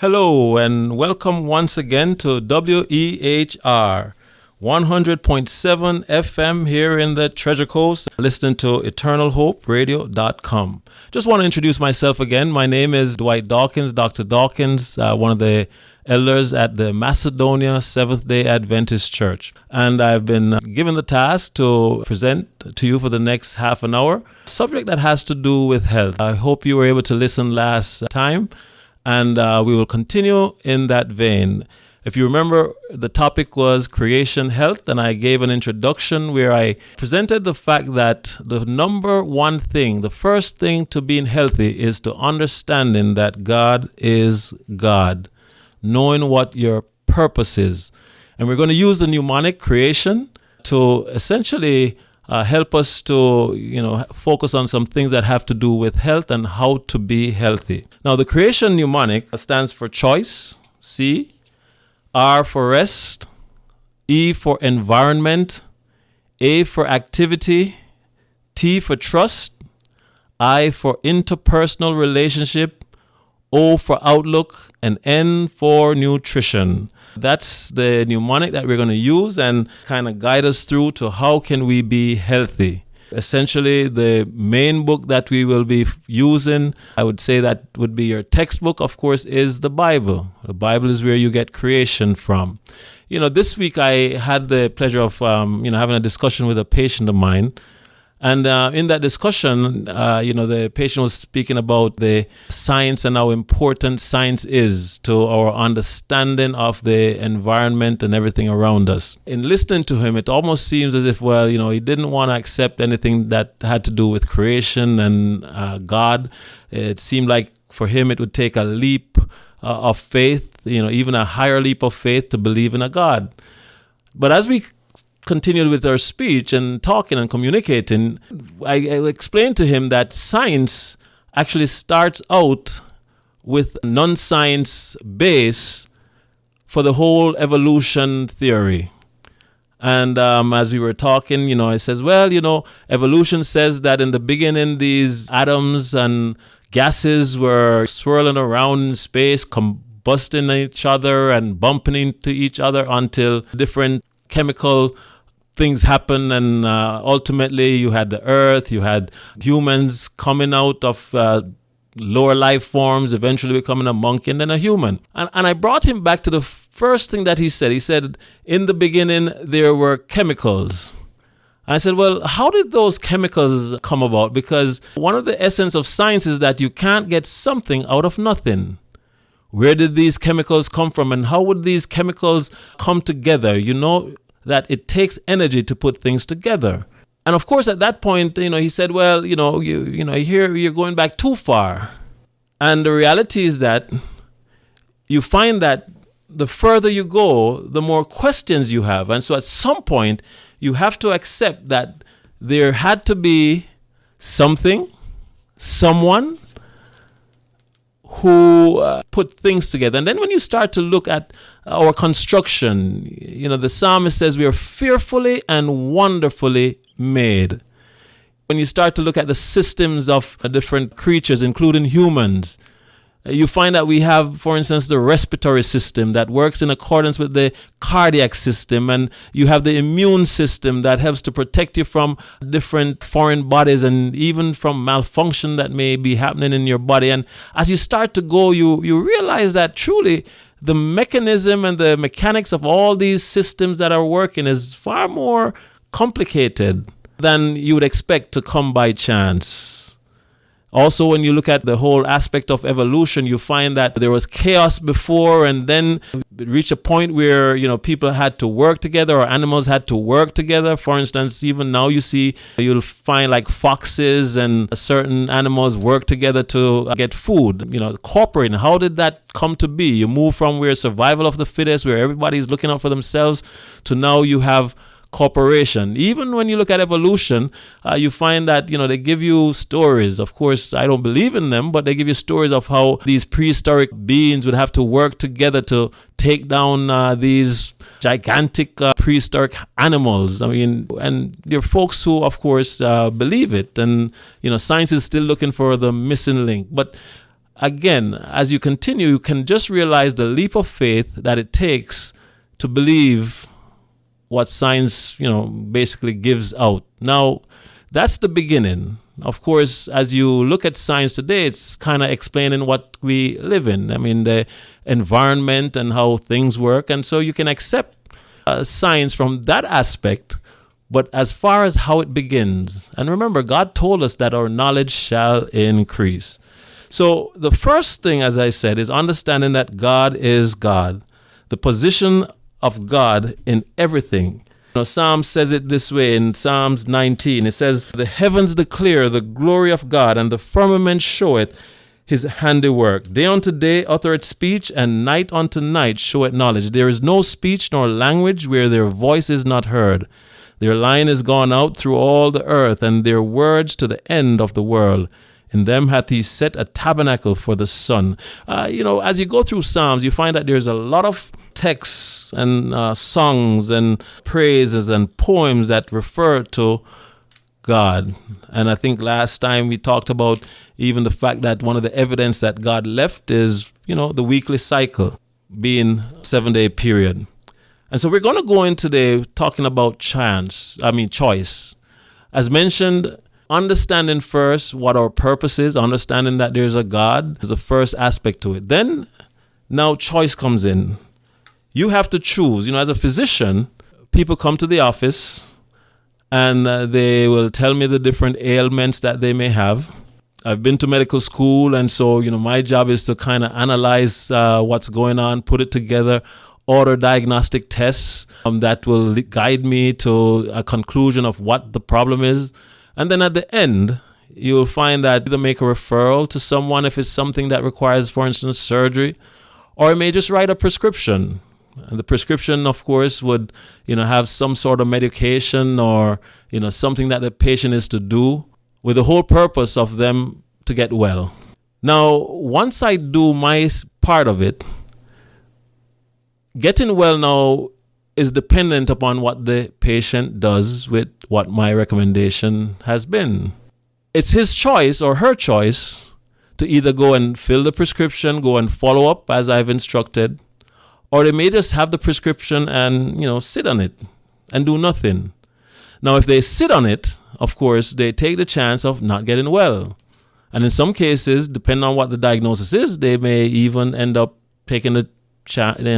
Hello and welcome once again to WEHR 100.7 FM here in the Treasure Coast, listening to eternalhoperadio.com. Just want to introduce myself again. My name is Dwight Dawkins, Dr. Dawkins, one of the elders at the Macedonia Seventh-day Adventist Church. And I've been given the task to present to you for the next half an hour a subject that has to do with health. I hope you were able to listen last time. And we will continue in that vein. If you remember, the topic was creation health, and I gave an introduction where I presented the fact that the number one thing, the first thing to being healthy is to understanding that God is God, knowing what your purpose is. And we're going to use the mnemonic creation to essentially help us to, focus on some things that have to do with health and how to be healthy. Now, the creation mnemonic stands for choice, C, R for rest, E for environment, A for activity, T for trust, I for interpersonal relationship, O for outlook, and N for nutrition. That's the mnemonic that we're going to use and kind of guide us through to how can we be healthy. Essentially, the main book that we will be using, I would say that would be your textbook, of course, is the Bible. The Bible is where you get creation from. This week I had the pleasure of, having a discussion with a patient of mine. And in that discussion, the patient was speaking about the science and how important science is to our understanding of the environment and everything around us. In listening to him, it almost seems as if, he didn't want to accept anything that had to do with creation and God. It seemed like for him it would take a leap of faith, even a higher leap of faith to believe in a God. But as we continued with our speech and talking and communicating, I explained to him that science actually starts out with non-science base for the whole evolution theory. And as we were talking, I says, evolution says that in the beginning, these atoms and gases were swirling around in space, combusting each other and bumping into each other until different chemical things happen, and ultimately you had the earth, you had humans coming out of lower life forms, eventually becoming a monkey and then a human. And I brought him back to the first thing that he said. He said, in the beginning, there were chemicals. And I said, well, how did those chemicals come about? Because one of the essence of science is that you can't get something out of nothing. Where did these chemicals come from, and how would these chemicals come together? That it takes energy to put things together. And of course, at that point, he said, well, you're going back too far. And the reality is that you find that the further you go, the more questions you have. And so at some point, you have to accept that there had to be something, someone who put things together. And then when you start to look at our construction, the psalmist says we are fearfully and wonderfully made. When you start to look at the systems of different creatures, including humans, you find that we have, for instance, the respiratory system that works in accordance with the cardiac system, and you have the immune system that helps to protect you from different foreign bodies and even from malfunction that may be happening in your body. And as you start to go, you realize that truly the mechanism and the mechanics of all these systems that are working is far more complicated than you would expect to come by chance. Also, when you look at the whole aspect of evolution, you find that there was chaos before, and then it reached a point where, people had to work together, or animals had to work together. For instance, even now you'll find like foxes and certain animals work together to get food. Cooperating, how did that come to be? You move from where survival of the fittest, where everybody's looking out for themselves, to now you have cooperation. Even when you look at evolution, you find that, they give you stories. Of course, I don't believe in them, but they give you stories of how these prehistoric beings would have to work together to take down these gigantic prehistoric animals. And there are folks who, of course, believe it. And, science is still looking for the missing link. But again, as you continue, you can just realize the leap of faith that it takes to believe what science, basically gives out. Now, that's the beginning. Of course, as you look at science today, it's kind of explaining what we live in. I mean, the environment and how things work. And so you can accept science from that aspect. But as far as how it begins, and remember, God told us that our knowledge shall increase. So the first thing, as I said, is understanding that God is God. The position of God in everything. Psalm says it this way in Psalms 19. It says, "The heavens declare the glory of God, and the firmament showeth his handiwork. Day unto day uttereth speech, and night unto night showeth knowledge. There is no speech nor language where their voice is not heard. Their line is gone out through all the earth, and their words to the end of the world. In them hath he set a tabernacle for the sun." As you go through Psalms, you find that there's a lot of texts and songs and praises and poems that refer to God. And I think last time we talked about even the fact that one of the evidence that God left is, the weekly cycle being a 7-day period. And so we're going to go in today talking about choice. As mentioned, understanding first what our purpose is, understanding that there's a God is the first aspect to it. Then now choice comes in. You have to choose. As a physician, people come to the office and they will tell me the different ailments that they may have. I've been to medical school, and so, my job is to kind of analyze what's going on, put it together, order diagnostic tests that will guide me to a conclusion of what the problem is. And then at the end, you'll find that either make a referral to someone if it's something that requires, for instance, surgery, or it may just write a prescription. And the prescription, of course, would, have some sort of medication or, something that the patient is to do with the whole purpose of them to get well. Now, once I do my part of it, getting well now is dependent upon what the patient does with what my recommendation has been. It's his choice or her choice to either go and fill the prescription, go and follow up as I've instructed, or they may just have the prescription and, sit on it and do nothing. Now, if they sit on it, of course, they take the chance of not getting well. And in some cases, depending on what the diagnosis is, they may even end up taking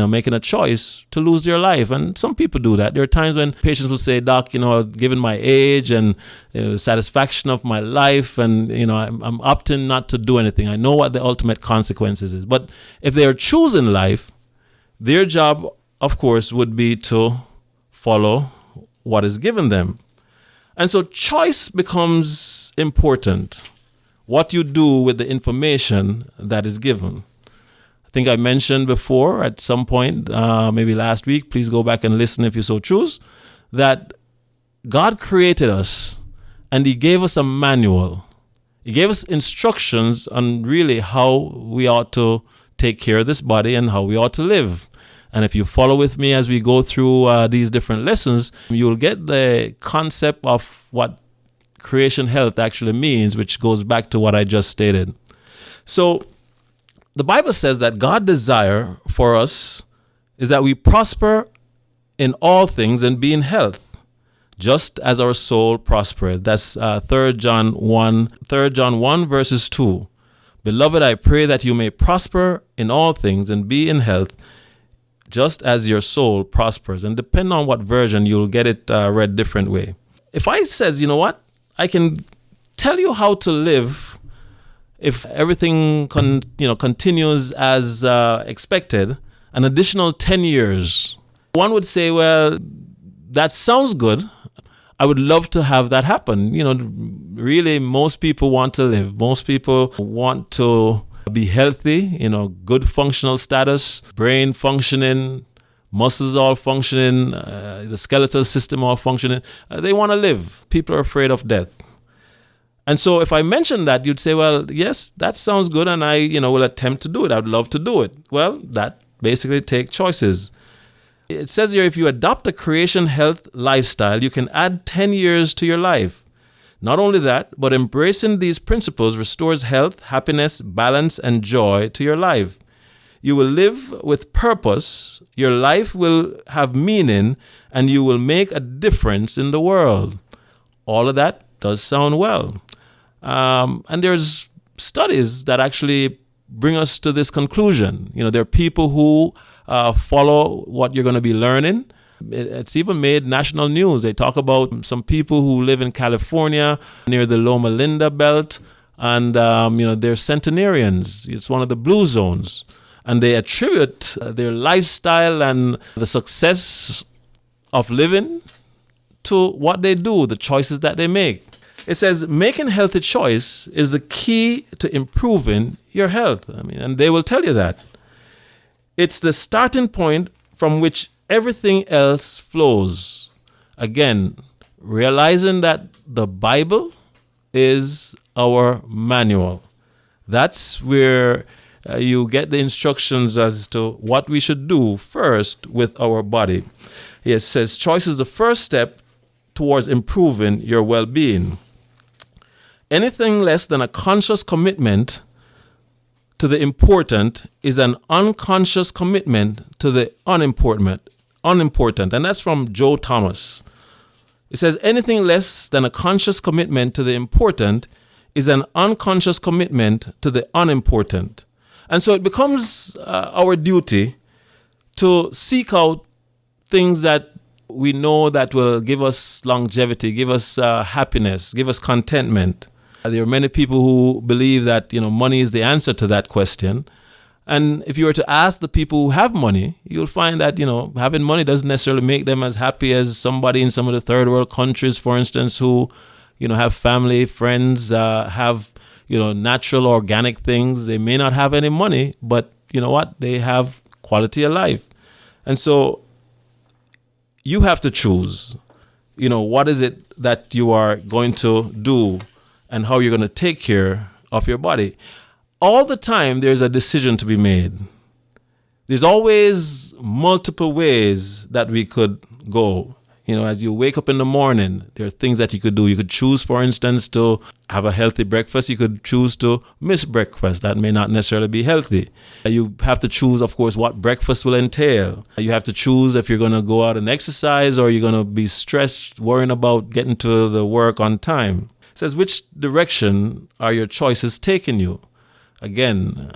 making a choice to lose their life. And some people do that. There are times when patients will say, "Doc, given my age and the satisfaction of my life, and I'm opting not to do anything. I know what the ultimate consequences is." But if they are choosing life, their job, of course, would be to follow what is given them. And so choice becomes important. What you do with the information that is given. I think I mentioned before at some point, maybe last week, please go back and listen if you so choose, that God created us and he gave us a manual. He gave us instructions on really how we ought to take care of this body and how we ought to live. And if you follow with me as we go through these different lessons, you'll get the concept of what creation health actually means, which goes back to what I just stated. So the Bible says that God's desire for us is that we prosper in all things and be in health, just as our soul prospereth. That's 3 John 1 verses 2. Beloved, I pray that you may prosper in all things and be in health, just as your soul prospers. And depending on what version, you'll get it read different way. If I says, I can tell you how to live if everything continues as expected, an additional 10 years. One would say, well, that sounds good. I would love to have that happen. Really, most people want to live. Most people want to be healthy, good functional status, brain functioning, muscles all functioning, the skeletal system all functioning. They want to live. People are afraid of death. And so if I mention that, you'd say, well, yes, that sounds good, and I, will attempt to do it. I'd love to do it. Well, that basically take choices. It says here, if you adopt a creation health lifestyle, you can add 10 years to your life. Not only that, but embracing these principles restores health, happiness, balance, and joy to your life. You will live with purpose, your life will have meaning, and you will make a difference in the world. All of that does sound well. And there's studies that actually bring us to this conclusion. There are people who follow what you're going to be learning. It's even made national news. They talk about some people who live in California near the Loma Linda belt, and they're centenarians. It's one of the blue zones, and they attribute their lifestyle and the success of living to what they do, the choices that they make. It says making healthy choice is the key to improving your health. And they will tell you that. It's the starting point from which everything else flows. Again, realizing that the Bible is our manual. That's where you get the instructions as to what we should do first with our body. It says choice is the first step towards improving your well-being. Anything less than a conscious commitment to the important is an unconscious commitment to the unimportant. And that's from Joe Thomas. It says anything less than a conscious commitment to the important is an unconscious commitment to the unimportant. And so it becomes our duty to seek out things that we know that will give us longevity, give us happiness, give us contentment. There are many people who believe that money is the answer to that question. And if you were to ask the people who have money, you'll find that having money doesn't necessarily make them as happy as somebody in some of the third world countries, for instance, who have family, friends, have natural organic things. They may not have any money, but you know what? They have quality of life. And so you have to choose, what is it that you are going to do and how you're going to take care of your body. All the time, there's a decision to be made. There's always multiple ways that we could go. As you wake up in the morning, there are things that you could do. You could choose, for instance, to have a healthy breakfast. You could choose to miss breakfast. That may not necessarily be healthy. You have to choose, of course, what breakfast will entail. You have to choose if you're going to go out and exercise or you're going to be stressed, worrying about getting to the work on time. It says, which direction are your choices taking you? Again,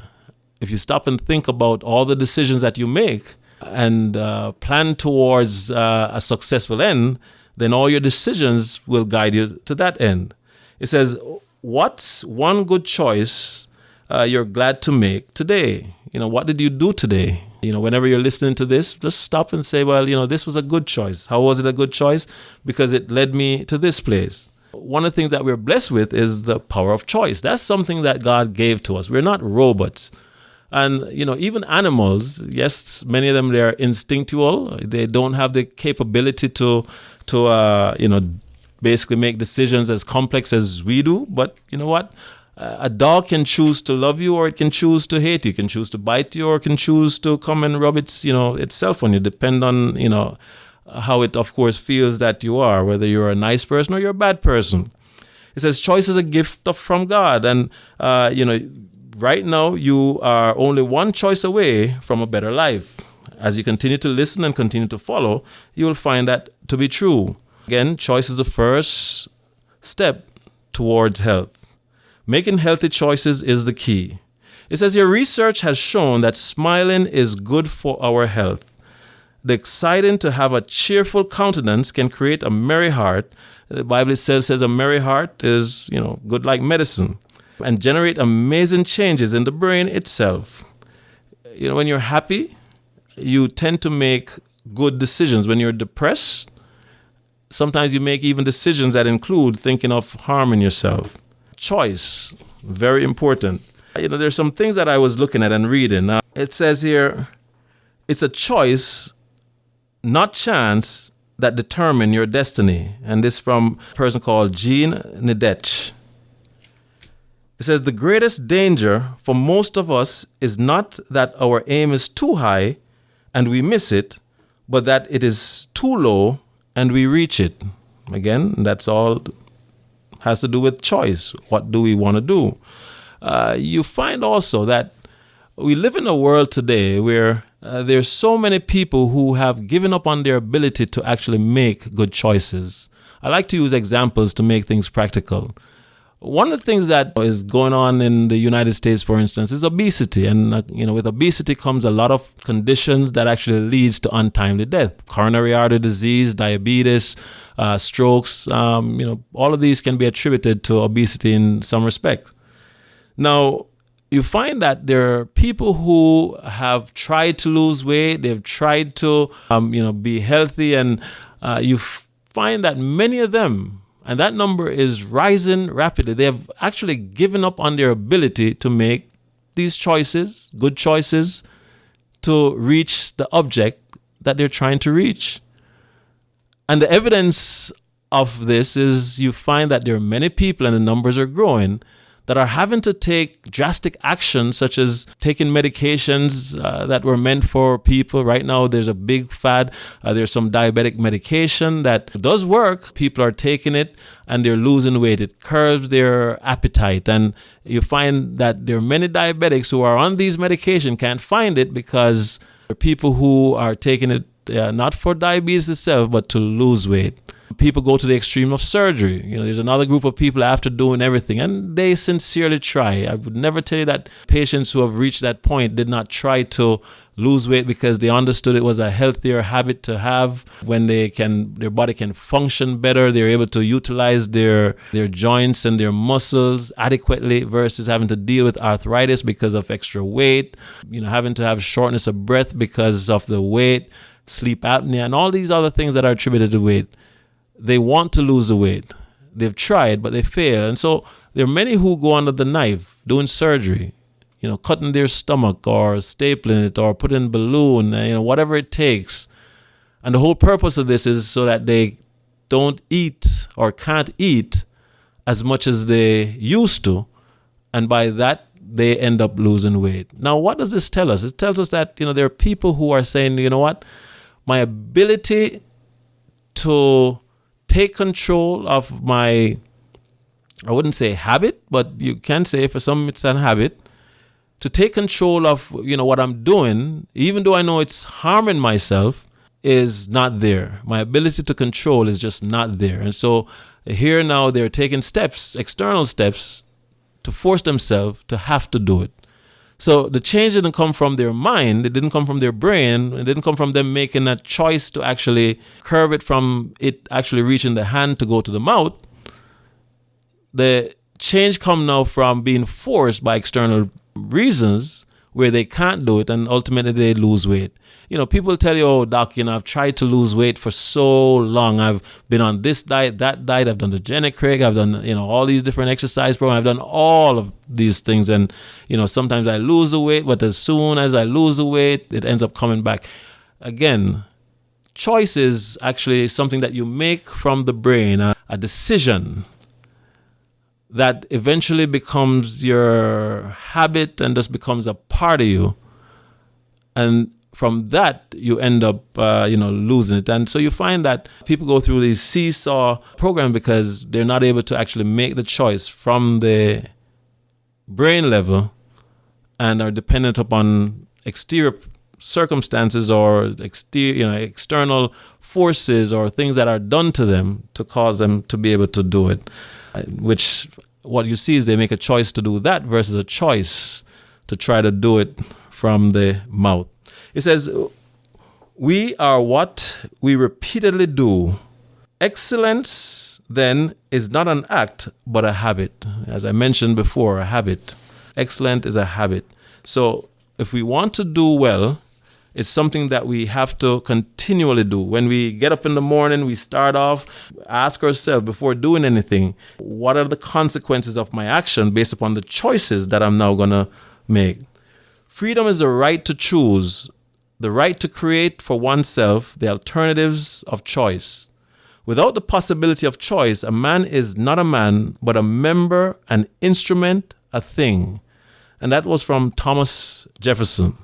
if you stop and think about all the decisions that you make, and plan towards a successful end, then all your decisions will guide you to that end. It says, what's one good choice you're glad to make today? What did you do today? Whenever you're listening to this, just stop and say, well, this was a good choice. How was it a good choice? Because it led me to this place. One of the things that we're blessed with is the power of choice. That's something that God gave to us. We're not robots. And, even animals, yes, many of them, they're instinctual. They don't have the capability to basically make decisions as complex as we do. But you know what? A dog can choose to love you or it can choose to hate you. It can choose to bite you or it can choose to come and rub itself on you, depend on, how it, of course, feels that you are, whether you're a nice person or you're a bad person. It says choice is a gift from God. And, right now, you are only one choice away from a better life. As you continue to listen and continue to follow, you will find that to be true. Again, choice is the first step towards health. Making healthy choices is the key. It says your research has shown that smiling is good for our health. The exciting to have a cheerful countenance can create a merry heart. The Bible says a merry heart is, good like medicine, and generate amazing changes in the brain itself. When you're happy, you tend to make good decisions. When you're depressed, sometimes you make even decisions that include thinking of harming yourself. Choice, very important. There's some things that I was looking at and reading. It says here, it's a choice, not chance, that determine your destiny. And this from a person called Jean Nedetch. It says the greatest danger for most of us is not that our aim is too high and we miss it, but that it is too low and we reach it. Again, that's all has to do with choice. What do we want to do? You find also that we live in a world today where there's so many people who have given up on their ability to actually make good choices. I like to use examples to make things practical. One of the things that is going on in the United States, for instance, is obesity. And, with obesity comes a lot of conditions that actually leads to untimely death. Coronary artery disease, diabetes, strokes, all of these can be attributed to obesity in some respect. Now, you find that there are people who have tried to lose weight, they've tried to, be healthy, and you find that many of them, and that number is rising rapidly, they have actually given up on their ability to make these choices, good choices, to reach the object that they're trying to reach. And the evidence of this is you find that there are many people, and the numbers are growing, that are having to take drastic actions, such as taking medications that were meant for people. Right now, there's a big fad. There's some diabetic medication that does work. People are taking it and they're losing weight. It curbs their appetite. And you find that there are many diabetics who are on these medications, can't find it because there are people who are taking it not for diabetes itself, but to lose weight. People go to the extreme of surgery. There's another group of people after doing everything, and they sincerely try. I would never tell you that patients who have reached that point did not try to lose weight because they understood it was a healthier habit to have. When their body can function better, they're able to utilize their joints and their muscles adequately versus having to deal with arthritis because of extra weight, having to have shortness of breath because of the weight, sleep apnea, and all these other things that are attributed to weight. They want to lose the weight. They've tried, but they fail. And so there are many who go under the knife doing surgery, cutting their stomach or stapling it or putting a balloon, whatever it takes. And the whole purpose of this is so that they don't eat or can't eat as much as they used to. And by that, they end up losing weight. Now, what does this tell us? It tells us that, there are people who are saying, what, my ability to take control of my, I wouldn't say habit, but you can say for some it's an habit, to take control of, what I'm doing, even though I know it's harming myself, is not there. My ability to control is just not there. And so here now they're taking steps, external steps, to force themselves to have to do it. So the change didn't come from their mind, it didn't come from their brain, it didn't come from them making a choice to actually curve it from it actually reaching the hand to go to the mouth. The change come now from being forced by external reasons where they can't do it, and ultimately they lose weight. People tell you, oh, doc, I've tried to lose weight for so long. I've been on this diet, that diet. I've done the Genic, I've done, all these different exercise programs. I've done all of these things. And, sometimes I lose the weight, but as soon as I lose the weight, it ends up coming back. Again, choice is actually something that you make from the brain, a decision that eventually becomes your habit and just becomes a part of you. And from that, you end up, losing it. And so you find that people go through these seesaw program because they're not able to actually make the choice from the brain level and are dependent upon exterior circumstances or external forces or things that are done to them to cause them to be able to do it. Which what you see is they make a choice to do that versus a choice to try to do it from the mouth. It says, we are what we repeatedly do. Excellence, then, is not an act, but a habit. As I mentioned before, a habit. Excellent is a habit. So if we want to do well, it's something that we have to continually do. When we get up in the morning, we start off, ask ourselves before doing anything, what are the consequences of my action based upon the choices that I'm now going to make? Freedom is the right to choose, the right to create for oneself the alternatives of choice. Without the possibility of choice, a man is not a man, but a member, an instrument, a thing. And that was from Thomas Jefferson.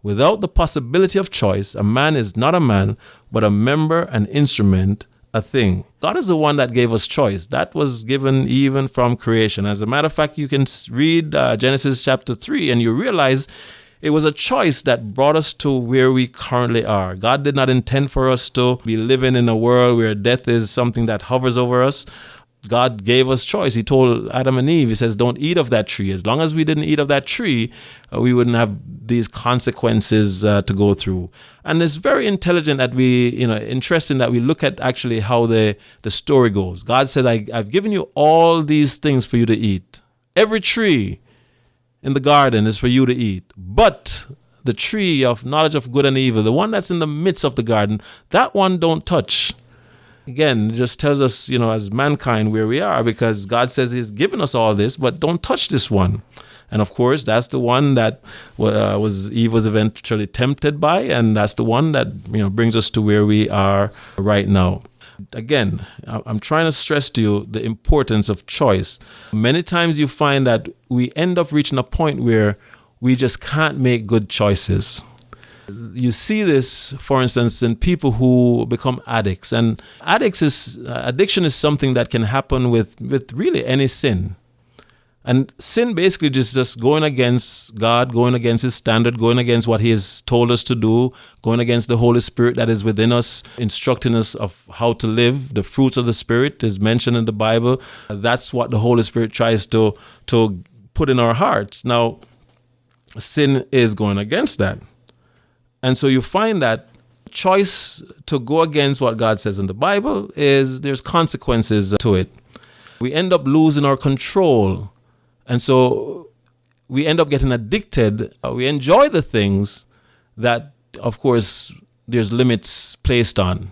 Without the possibility of choice, a man is not a man, but a member, an instrument, a thing. God is the one that gave us choice. That was given even from creation. As a matter of fact, you can read Genesis chapter 3 and you realize it was a choice that brought us to where we currently are. God did not intend for us to be living in a world where death is something that hovers over us. God gave us choice. He told Adam and Eve, he says, don't eat of that tree. As long as we didn't eat of that tree, we wouldn't have these consequences to go through. And it's very intelligent that interesting that we look at actually how the story goes. God said, I've given you all these things for you to eat. Every tree in the garden is for you to eat. But the tree of knowledge of good and evil, the one that's in the midst of the garden, that one don't touch. Again, it just tells us, as mankind where we are, because God says he's given us all this, but don't touch this one. And of course, that's the one that Eve was eventually tempted by, and that's the one that brings us to where we are right now. Again, I'm trying to stress to you the importance of choice. Many times you find that we end up reaching a point where we just can't make good choices. You see this, for instance, in people who become addicts. And addiction is something that can happen with really any sin. And sin basically just going against God, going against his standard, going against what he has told us to do, going against the Holy Spirit that is within us, instructing us of how to live. The fruits of the Spirit is mentioned in the Bible. That's what the Holy Spirit tries to put in our hearts. Now, sin is going against that. And so you find that choice to go against what God says in the Bible there's consequences to it. We end up losing our control. And so we end up getting addicted. We enjoy the things that, of course, there's limits placed on.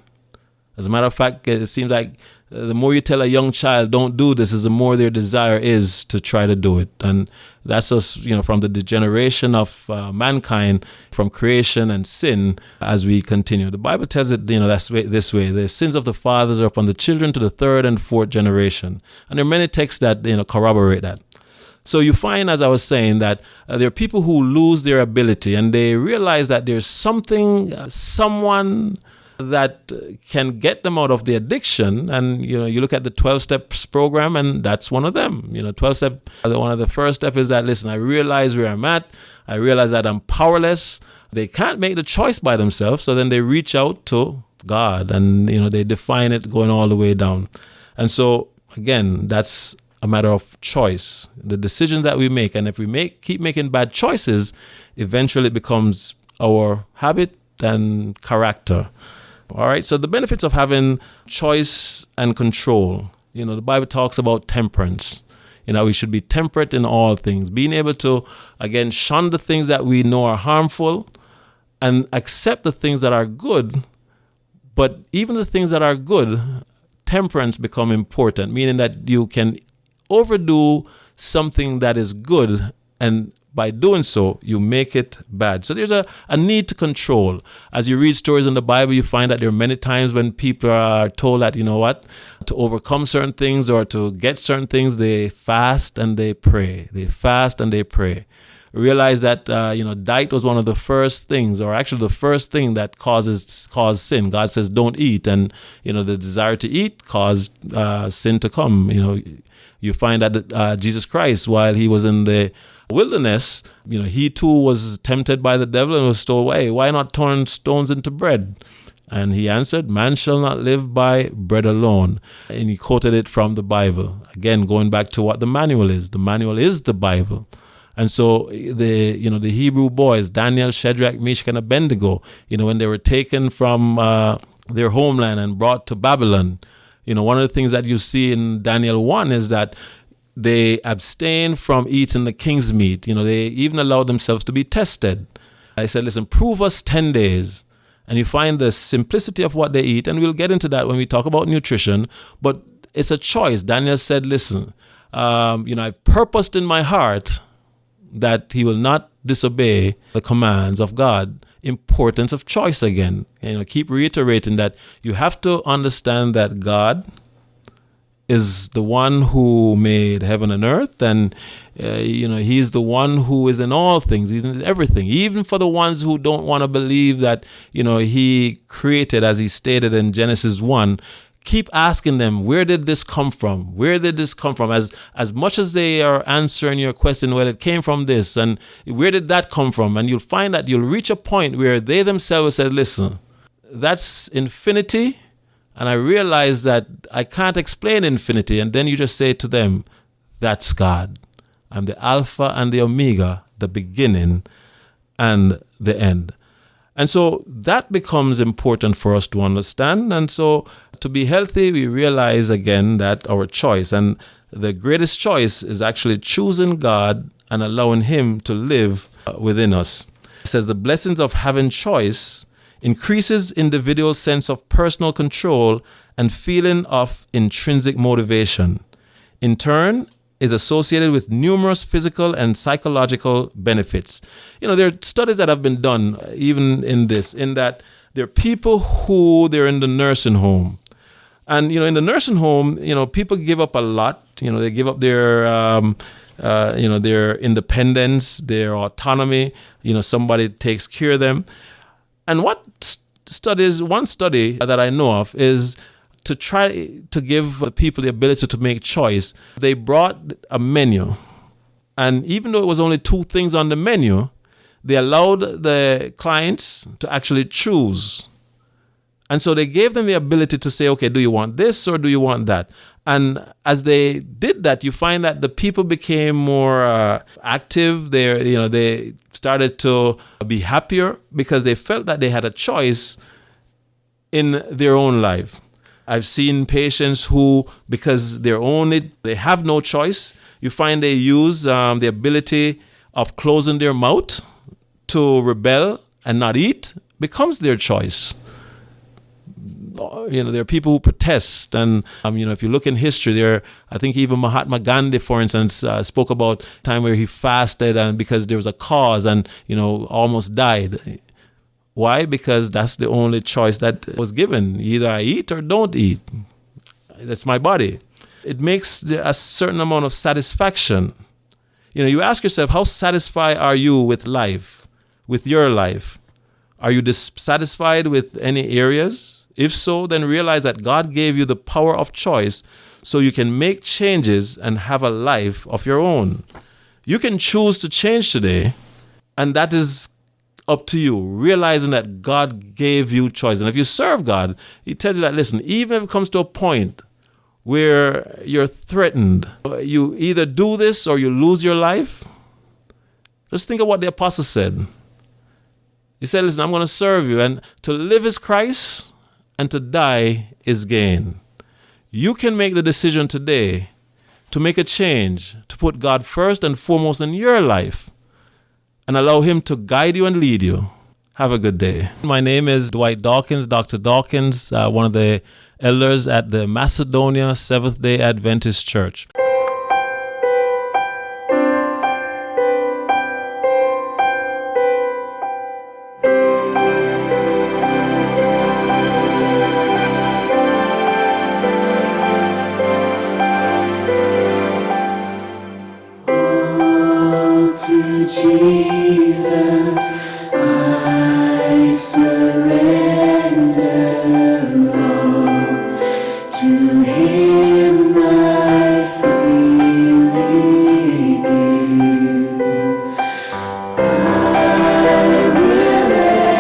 As a matter of fact, it seems like the more you tell a young child, don't do this, the more their desire is to try to do it. And that's just, from the degeneration of mankind, from creation and sin as we continue. The Bible tells it, this way. The sins of the fathers are upon the children to the third and fourth generation. And there are many texts that, corroborate that. So you find, as I was saying, that there are people who lose their ability and they realize that there's someone that can get them out of the addiction. And, you look at the 12 steps program and that's one of them. 12 step, one of the first steps is that, listen, I realize where I'm at. I realize that I'm powerless. They can't make the choice by themselves. So then they reach out to God and, they define it going all the way down. And so, again, that's a matter of choice, the decisions that we make. And if we keep making bad choices, eventually it becomes our habit and character. All right. So the benefits of having choice and control, the Bible talks about temperance. We should be temperate in all things, being able to, again, shun the things that we know are harmful and accept the things that are good. But even the things that are good, temperance become important, meaning that you can overdo something that is good, and by doing so, you make it bad. So there's a need to control. As you read stories in the Bible, you find that there are many times when people are told that, to overcome certain things or to get certain things, they fast and they pray. They fast and they pray. Realize that, diet was one of the first things, or actually the first thing that caused sin. God says, don't eat. And, the desire to eat caused sin to come. You find that Jesus Christ, while he was in the wilderness, he too was tempted by the devil and was told, hey, why not turn stones into bread? And he answered, man shall not live by bread alone. And he quoted it from the Bible. Again, going back to what the manual is. The manual is the Bible. And so the Hebrew boys, Daniel, Shadrach, Meshach, and Abednego, when they were taken from their homeland and brought to Babylon, one of the things that you see in Daniel 1 is that they abstained from eating the king's meat. They even allowed themselves to be tested. I said, listen, prove us 10 days. And you find the simplicity of what they eat. And we'll get into that when we talk about nutrition. But it's a choice. Daniel said, listen, I've purposed in my heart that he will not disobey the commands of God. Importance of choice again. Keep reiterating that you have to understand that God is the one who made heaven and earth, and he's the one who is in all things. He's in everything. Even for the ones who don't want to believe that he created, as he stated in Genesis 1, keep asking them, where did this come from? Where did this come from? As much as they are answering your question, well, it came from this, and where did that come from? And you'll find that you'll reach a point where they themselves said, listen, that's infinity, and I realize that I can't explain infinity. And then you just say to them, that's God. I'm the Alpha and the Omega, the beginning and the end. And so that becomes important for us to understand. And so to be healthy, we realize again that our choice, and the greatest choice, is actually choosing God and allowing Him to live within us. It says the blessings of having choice increases individual's sense of personal control and feeling of intrinsic motivation. In turn, is associated with numerous physical and psychological benefits. There are studies that have been done even in that there are people who they're in the nursing home. And, in the nursing home, people give up a lot. They give up their independence, their autonomy. Somebody takes care of them. And one study that I know of is to try to give the people the ability to make choice. They brought a menu. And even though it was only 2 things on the menu, they allowed the clients to actually choose. And so they gave them the ability to say, okay, do you want this or do you want that? And as they did that, you find that the people became more active. They started to be happier because they felt that they had a choice in their own life. I've seen patients who, because they have no choice, you find they use the ability of closing their mouth to rebel and not eat becomes their choice. There are people who protest, and if you look in history, I think even Mahatma Gandhi, for instance, spoke about a time where he fasted and because there was a cause and almost died. Why? Because that's the only choice that was given. Either I eat or don't eat. That's my body. It makes a certain amount of satisfaction. You ask yourself, how satisfied are you with life, with your life? Are you dissatisfied with any areas? If so, then realize that God gave you the power of choice so you can make changes and have a life of your own. You can choose to change today, and that is up to you, realizing that God gave you choice. And if you serve God, He tells you that, listen, even if it comes to a point where you're threatened, you either do this or you lose your life. Just think of what the apostle said. He said, listen, I'm going to serve you, and to live is Christ and to die is gain. You can make the decision today to make a change, to put God first and foremost in your life, and allow Him to guide you and lead you. Have a good day. My name is Dwight Dawkins, Dr. Dawkins, one of the elders at the Macedonia Seventh-day Adventist Church. Jesus, I surrender all. To Him I freely give. I will ever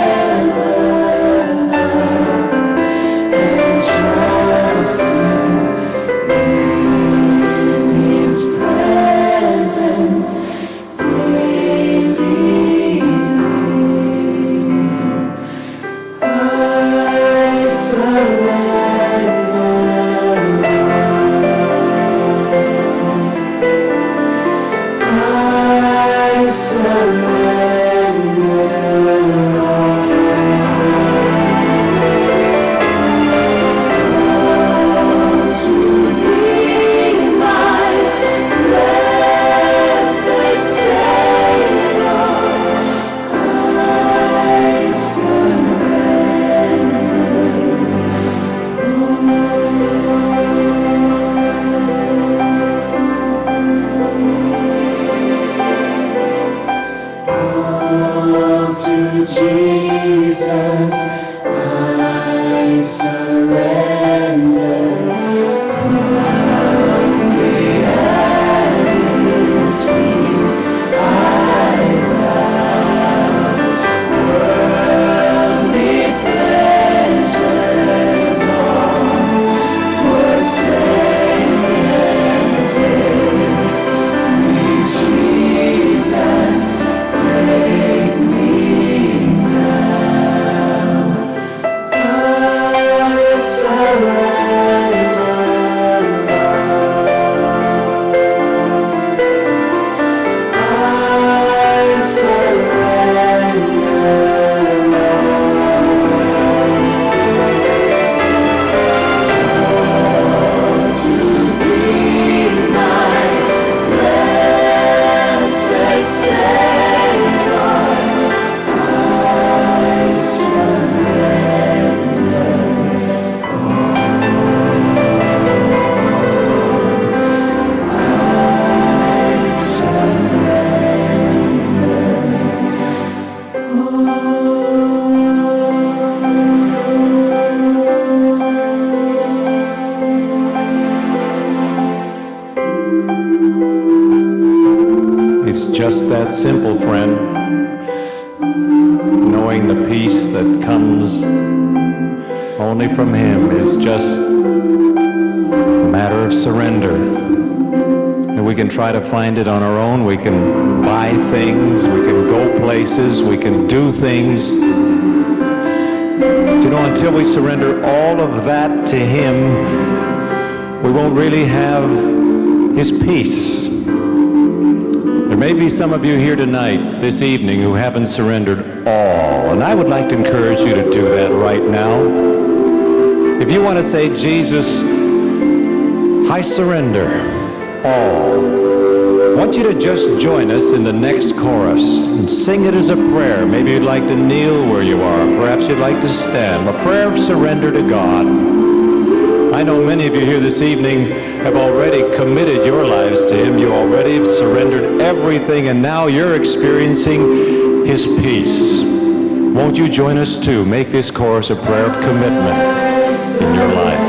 love and trust Him in His presence. Jesus, I surrender. simple, friend. Knowing the peace that comes only from Him is just a matter of surrender. And we can try to find it on our own. We can buy things. We can go places. We can do things. You know, until we surrender all of that to Him, we won't really have His peace. There may be some of you here tonight, this evening, who haven't surrendered all. And I would like to encourage you to do that right now. If you want to say, Jesus, I surrender all, I want you to just join us in the next chorus and sing it as a prayer. Maybe you'd like to kneel where you are. Perhaps you'd like to stand. A prayer of surrender to God. I know many of you here this evening have already committed your lives to Him. You already have surrendered everything, and now you're experiencing His peace. Won't you join us too? Make this chorus a prayer of commitment in your life.